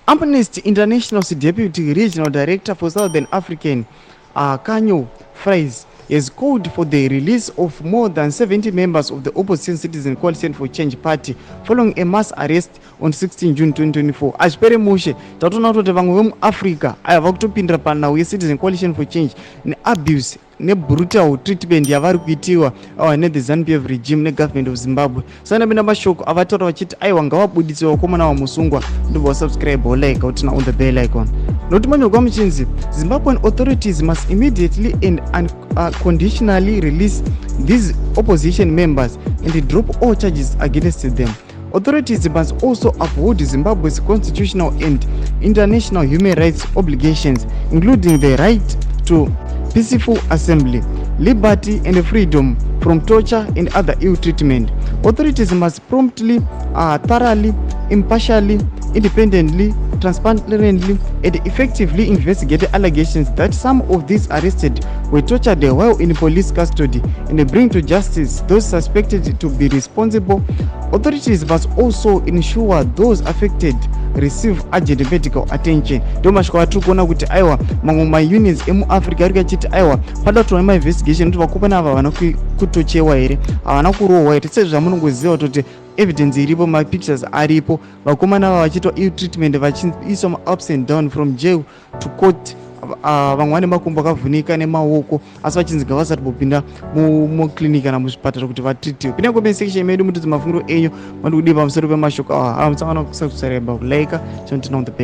Amnesty International's Deputy Regional Director for Southern African, Kanyo Fries, has called for the release of more than 70 members of the opposition Citizen Coalition for Change Party following a mass arrest on 16 June 2024. Achipere mushe tatoona kuti vamwe vemuAfrica aya vakutopindira panhau yeCitizen Coalition for Change neabuse nebrutal treatment yavari kuitiwa nethe ZANU-PF regime negovernment of Zimbabwe. Sanapinda mashoko avataura vachiti aiwa ngavabuditse vakomana vamusungwa ndobva wasubscribe like utina on the bell icon. Noti manyoko muchinzi Zimbabwean authorities must immediately and unconditionally release these opposition members and drop all charges against them. Authorities must also uphold Zimbabwe's constitutional and international human rights obligations, including the right to peaceful assembly, liberty and freedom from torture and other ill treatment. Authorities must promptly, thoroughly, impartially, independently, transparently and effectively investigate allegations that some of these arrested were tortured while in police custody and bring to justice those suspected to be responsible. Authorities must also ensure those affected receive urgent medical attention. Ndomashoko atiri kuona kuti aiwa mamwe maunions emuAfrica ari kachiti aiwa pada kutora investigation kuti vakomana ava havana kutochewa here, havana kurohwa here, sezvo zvamunongoziva kuti evidence iripo, mapictures aripo, vakomana ava vachiitwa ill treatment vachiiswa ups and down from jail to court. Vamwe vane makumbo akavhunika nemaoko asi vachinzi ngavasati popinda muclinic kana muzvipatara kuti vatritiwe. Pinda comment section medu mutidze mafungiro enyu mandikudipa pamusoro pemashoko awa. Musangana kusubscribe, like, turn on the bell.